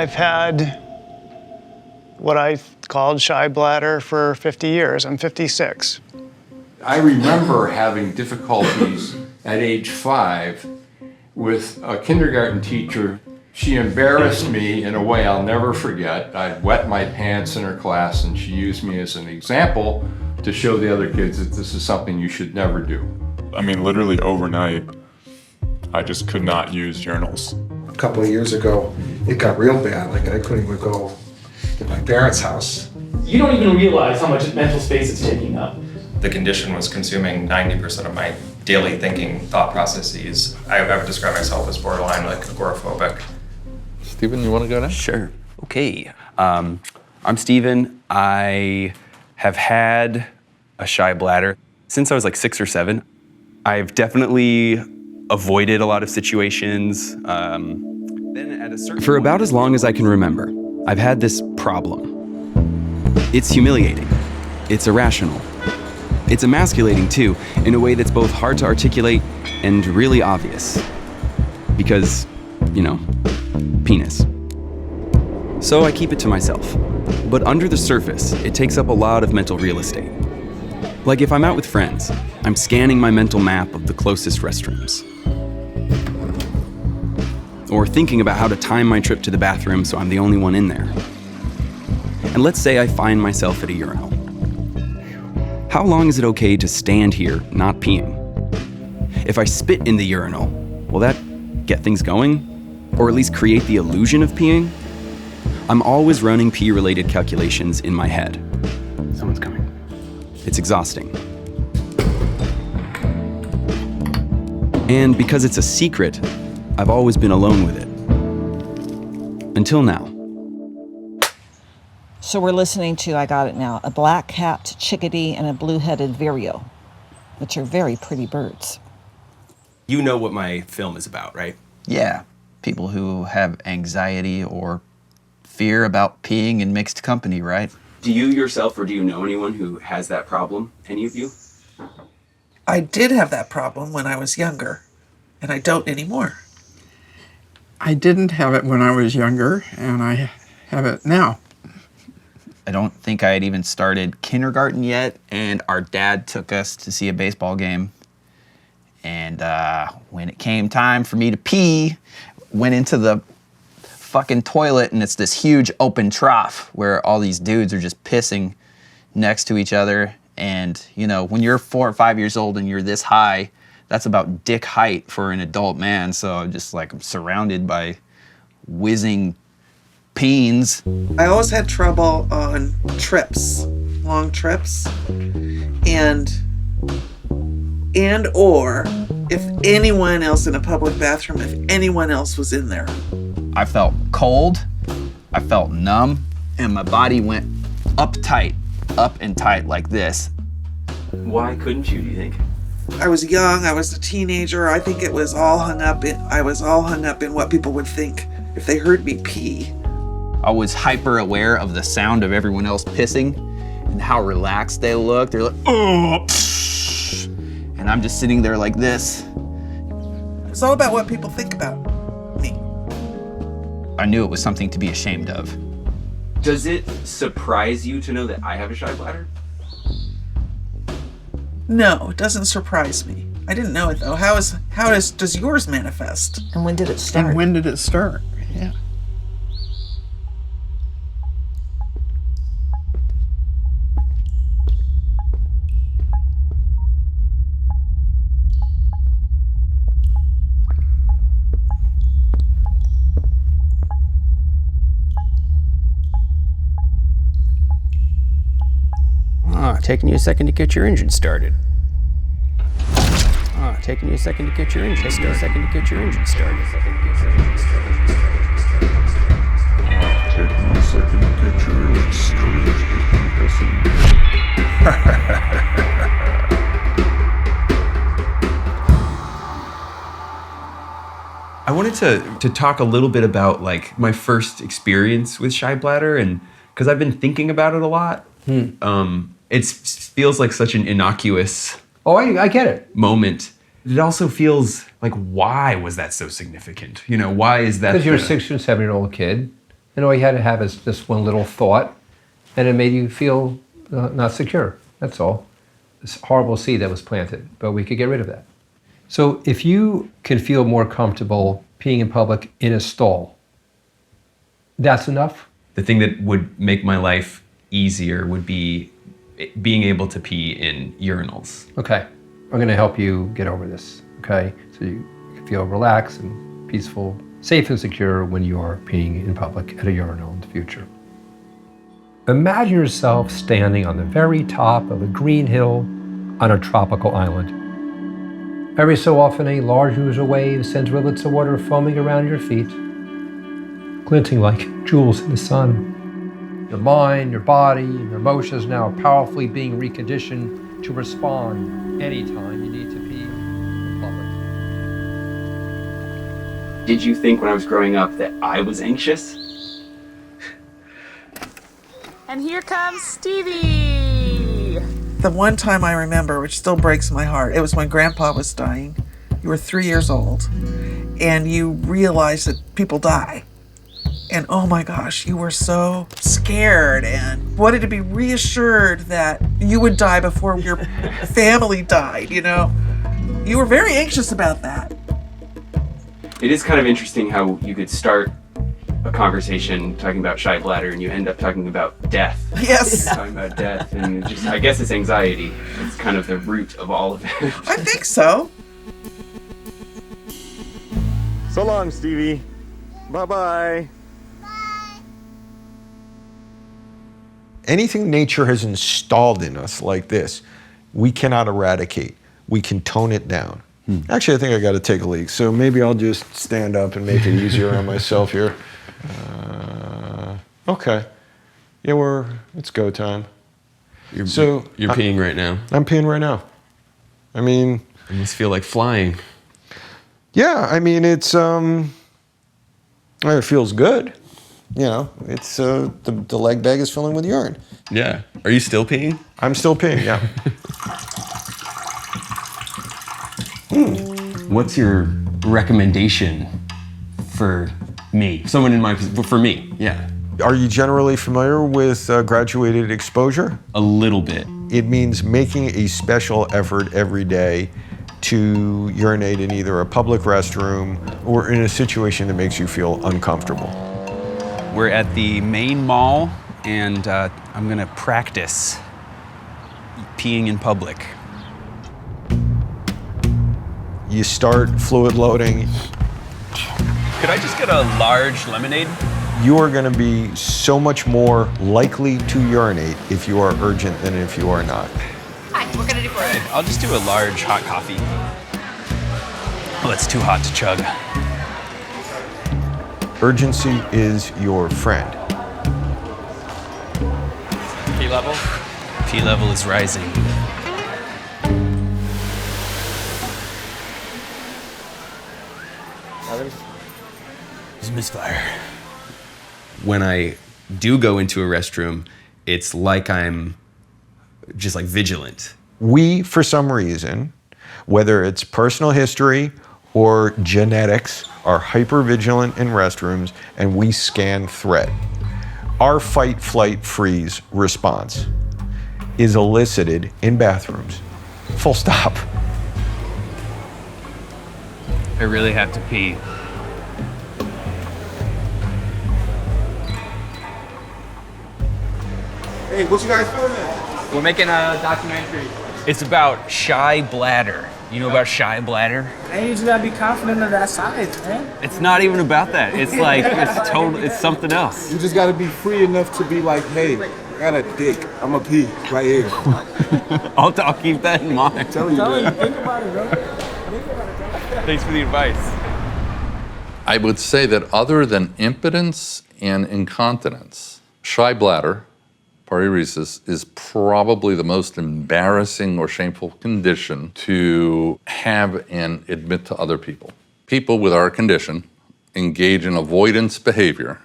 I've had what I called shy bladder for 50 years. I'm 56. I remember having difficulties at age 5 with a kindergarten teacher. She embarrassed me in a way I'll never forget. I'd wet my pants in her class, and she used me as an example to show the other kids that this is something you should never do. I mean, literally overnight, I just could not use urinals. A couple of years ago, it got real bad. Like, I couldn't even go to my parents' house. You don't even realize how much mental space it's taking up. The condition was consuming 90% of my daily thinking, thought processes. I would describe myself as borderline, like agoraphobic. Steven, you want to go next? Sure. Okay. I'm Steven. I have had a shy bladder since I was like 6 or 7. I've definitely avoided a lot of situations. For about as long as I can remember, I've had this problem. It's humiliating. It's irrational. It's emasculating too, in a way that's both hard to articulate and really obvious. Because, you know, penis. So I keep it to myself. But under the surface, it takes up a lot of mental real estate. Like if I'm out with friends, I'm scanning my mental map of the closest restrooms. Or thinking about how to time my trip to the bathroom so I'm the only one in there. And let's say I find myself at a urinal. How long is it okay to stand here not peeing? If I spit in the urinal, will that get things going? Or at least create the illusion of peeing? I'm always running pee-related calculations in my head. Someone's coming. It's exhausting. And because it's a secret, I've always been alone with it. Until now. So we're listening to, I got it now, a black-capped chickadee and a blue-headed vireo, which are very pretty birds. You know what my film is about, right? Yeah, people who have anxiety or fear about peeing in mixed company, right? Do you yourself or do you know anyone who has that problem? Any of you? I did have that problem when I was younger, and I don't anymore. I didn't have it when I was younger, and I have it now. I don't think I had even started kindergarten yet, and our dad took us to see a baseball game. And when it came time for me to pee, went into the fucking toilet, and it's this huge open trough where all these dudes are just pissing next to each other. And, you know, when you're 4 or 5 years old and you're this high, that's about dick height for an adult man. So I'm just like, I'm surrounded by whizzing peens. I always had trouble on trips, long trips, and or if anyone else in a public bathroom, if anyone else was in there. I felt cold, I felt numb, and my body went up and tight like this. Why couldn't you, do you think? I was young, I was a teenager. I think it was all hung up in, I was all hung up in what people would think if they heard me pee. I was hyper aware of the sound of everyone else pissing and how relaxed they looked. They're like, oh, psh. And I'm just sitting there like this. It's all about what people think about me. I knew it was something to be ashamed of. Does it surprise you to know that I have a shy bladder? No, it doesn't surprise me. I didn't know it though. How does yours manifest? And when did it start? And when did it start? Yeah. Taking you a second to get your engine started. Taking you a second to get your engine started. Taking you a second to get your engine started. Taking you a second to get your engine I wanted to talk a little bit about like my first experience with shy bladder, and because I've been thinking about it a lot. It feels like such an innocuous I get it. moment. It also feels like, why was that so significant? You know, why is that? Because you're a 6 or 7 year old kid And all you had to have is just one little thought, and it made you feel not secure. That's all. This horrible seed that was planted, but we could get rid of that. So if you can feel more comfortable peeing in public in a stall, that's enough? The thing that would make my life easier would be being able to pee in urinals. Okay, I'm gonna help you get over this, okay? So you can feel relaxed and peaceful, safe and secure when you are peeing in public at a urinal in the future. Imagine yourself standing on the very top of a green hill on a tropical island. Every so often, a large ooze or wave sends rivulets of water foaming around your feet, glinting like jewels in the sun. Your mind, your body, and your emotions now are powerfully being reconditioned to respond anytime you need to pee in public. Did you think when I was growing up that I was anxious? And here comes Stevie. The one time I remember, which still breaks my heart, it was when Grandpa was dying. You were 3 years old, and you realized that people die. And oh my gosh, you were so scared and wanted to be reassured that you would die before your family died, you know? You were very anxious about that. It is kind of interesting how you could start a conversation talking about shy bladder and you end up talking about death. Yes. Talking about death, and just, I guess it's anxiety. It's kind of the root of all of it. I think so. So long, Stevie. Bye-bye. Anything nature has installed in us like this, we cannot eradicate. We can tone it down. Actually, I think I got to take a leak, so maybe I'll just stand up and make it easier on myself here. Okay. Yeah, it's go time. You're peeing right now. I'm peeing right now. I mean, it must feel like flying. Yeah, I mean, it feels good. You know, it's the leg bag is filling with urine. Yeah. Are you still peeing? I'm still peeing, yeah. What's your recommendation for me? Someone in my position, for me, yeah. Are you generally familiar with graduated exposure? A little bit. It means making a special effort every day to urinate in either a public restroom or in a situation that makes you feel uncomfortable. We're at the main mall, and I'm gonna practice peeing in public. You start fluid loading. Could I just get a large lemonade? You are going to be so much more likely to urinate if you are urgent than if you are not. Hi, what can I do for you? I'll just do a large hot coffee. Oh, it's too hot to chug. Urgency is your friend. Pee level? Pee level is rising. It's a misfire. When I do go into a restroom, it's like I'm just like vigilant. We, for some reason, whether it's personal history or genetics, are hypervigilant in restrooms and we scan threat. Our fight, flight, freeze response is elicited in bathrooms. Full stop. I really have to pee. Hey, what you guys filming? We're making a documentary. It's about shy bladder. You know about shy bladder? Man, you just gotta be confident of that size, man. It's not even about that. It's like, it's something else. You just gotta be free enough to be like, hey, I got a dick. I'm a pee right here. I'll keep that in mind. I'm telling you, man. Think about it, bro. Thanks for the advice. I would say that other than impotence and incontinence, shy bladder, paruresis, is probably the most embarrassing or shameful condition to have and admit to other people. People with our condition engage in avoidance behavior,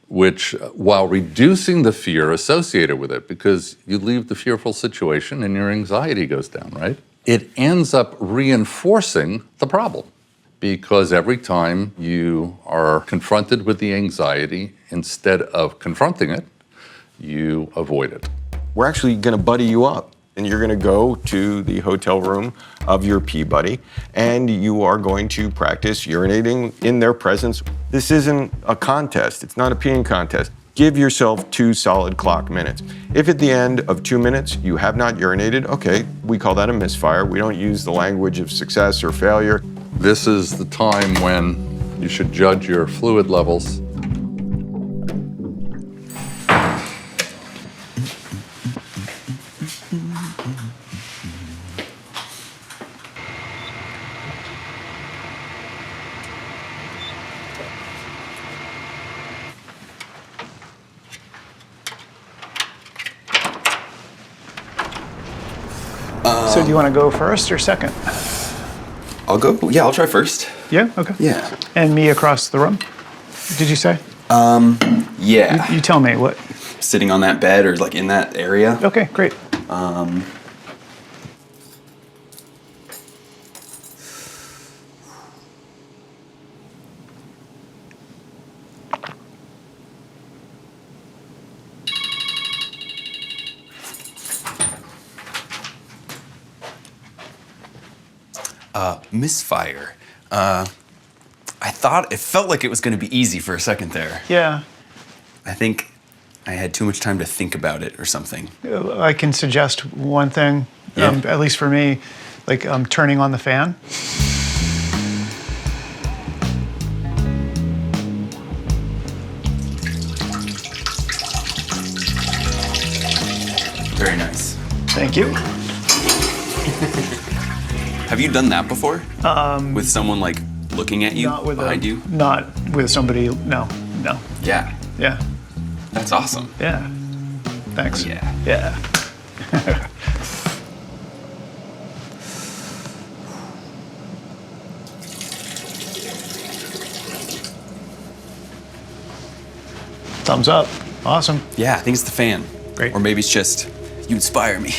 which, while reducing the fear associated with it, because you leave the fearful situation and your anxiety goes down, right? It ends up reinforcing the problem. because every time you are confronted with the anxiety, instead of confronting it, you avoid it. We're actually going to buddy you up. And you're going to go to the hotel room of your pee buddy, and you are going to practice urinating in their presence. This isn't a contest. It's not a peeing contest. Give yourself 2 solid clock minutes. If at the end of 2 minutes you have not urinated, okay, we call that a misfire. We don't use the language of success or failure. This is the time when you should judge your fluid levels. So do you want to go first or second? I'll go. Yeah, I'll try first. Yeah, okay. Yeah. And me across the room, did you say? Yeah. You tell me what. Sitting on that bed or like in that area. Okay, great. Misfire. It felt like it was going to be easy for a second there. Yeah. I think I had too much time to think about it or something. I can suggest one thing, at least for me, like turning on the fan. Very nice. Thank you. Have you done that before? With someone like looking at you behind you? Not with somebody, no. Yeah. Yeah. That's awesome. Yeah. Thanks. Yeah. Yeah. Thumbs up. Awesome. Yeah, I think it's the fan. Great. Or maybe it's just, you inspire me.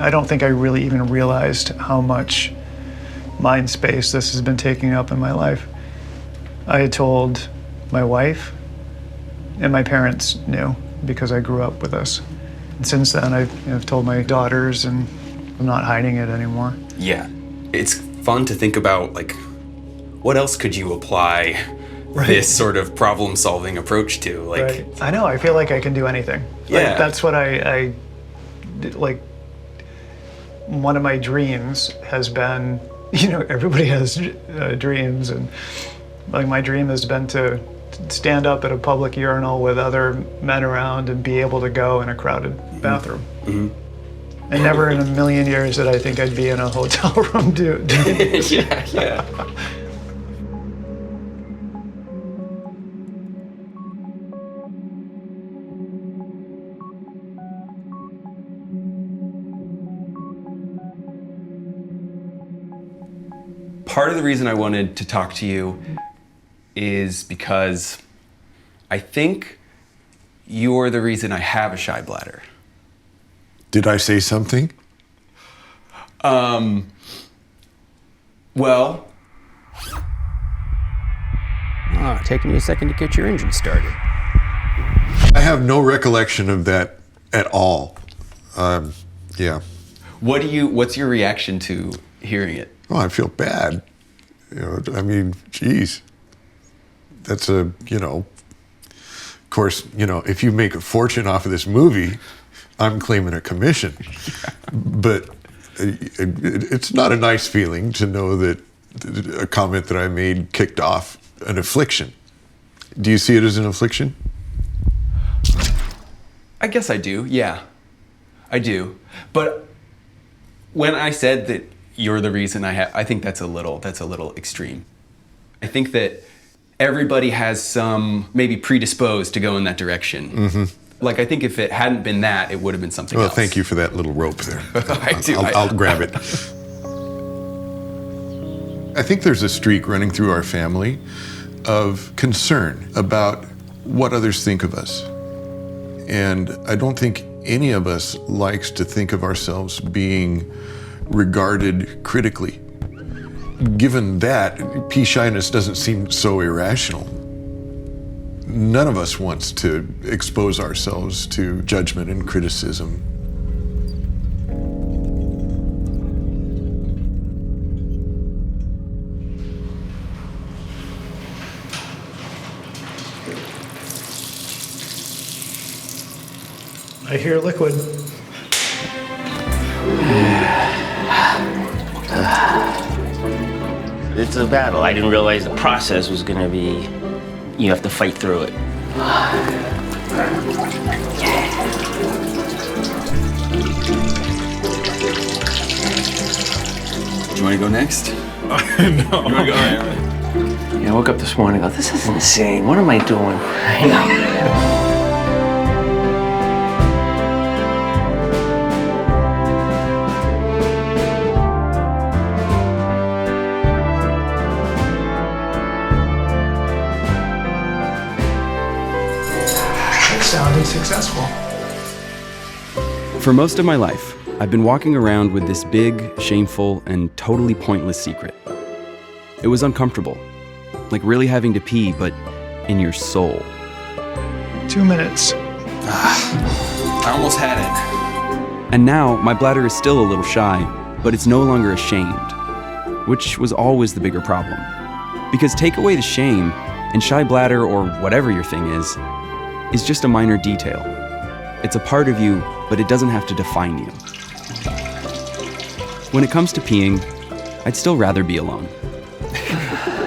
I don't think I really even realized how much mind space this has been taking up in my life. I had told my wife, and my parents knew because I grew up with this. And since then, I've told my daughters, and I'm not hiding it anymore. Yeah. It's fun to think about, like, what else could you apply this sort of problem-solving approach to? Like, Right. I know, I feel like I can do anything. Yeah. Like, that's what I like, one of my dreams has been, everybody has dreams, and like my dream has been to stand up at a public urinal with other men around and be able to go in a crowded bathroom. Mm-hmm. And never in a million years did I think I'd be in a hotel room doing yeah. Part of the reason I wanted to talk to you is because I think you're the reason I have a shy bladder. Did I say something? Well. Taking you a second to get your engine started. I have no recollection of that at all. Yeah. What's your reaction to hearing it? Oh, I feel bad. Geez. That's of course, if you make a fortune off of this movie, I'm claiming a commission. But it's not a nice feeling to know that a comment that I made kicked off an affliction. Do you see it as an affliction? I guess I do, yeah. I do. But when I said that you're the reason I think that's a little extreme. I think that everybody has some maybe predisposed to go in that direction. Mm-hmm. Like, I think if it hadn't been that, it would have been something else. Well, thank you for that little rope there. I'll grab it. I think there's a streak running through our family of concern about what others think of us. And I don't think any of us likes to think of ourselves being regarded critically. Given that, pee shyness doesn't seem so irrational. None of us wants to expose ourselves to judgment and criticism. I hear liquid. It's a battle. I didn't realize the process was gonna be, you have to fight through it. Do you want to go next? No. You wanna go? Yeah, I woke up this morning and go, this is insane. What am I doing? Sounded successful. For most of my life, I've been walking around with this big, shameful, and totally pointless secret. It was uncomfortable, like really having to pee, but in your soul. 2 minutes. I almost had it. And now, my bladder is still a little shy, but it's no longer ashamed, which was always the bigger problem. Because take away the shame, and shy bladder, or whatever your thing is just a minor detail. It's a part of you, but it doesn't have to define you. When it comes to peeing, I'd still rather be alone.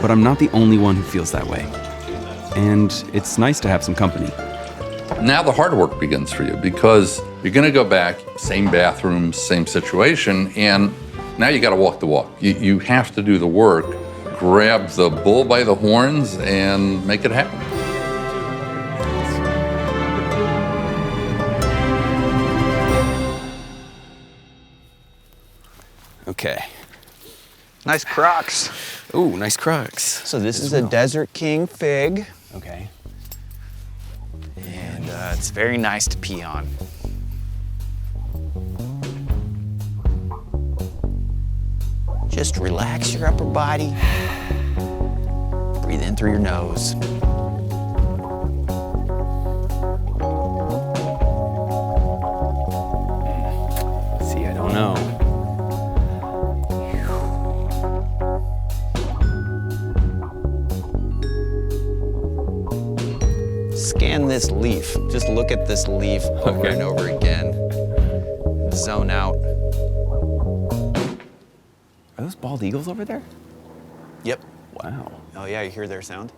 But I'm not the only one who feels that way. And it's nice to have some company. Now the hard work begins for you because you're going to go back, same bathroom, same situation, and now you got to walk the walk. You have to do the work, grab the bull by the horns, and make it happen. Okay. Nice Crocs. Ooh, nice Crocs. So this is a Desert King fig. Okay. And it's very nice to pee on. Just relax your upper body. Breathe in through your nose. See, I don't know. Scan this leaf. Just look at this leaf over and over again. Zone out. Are those bald eagles over there? Yep. Wow. Oh yeah, you hear their sound?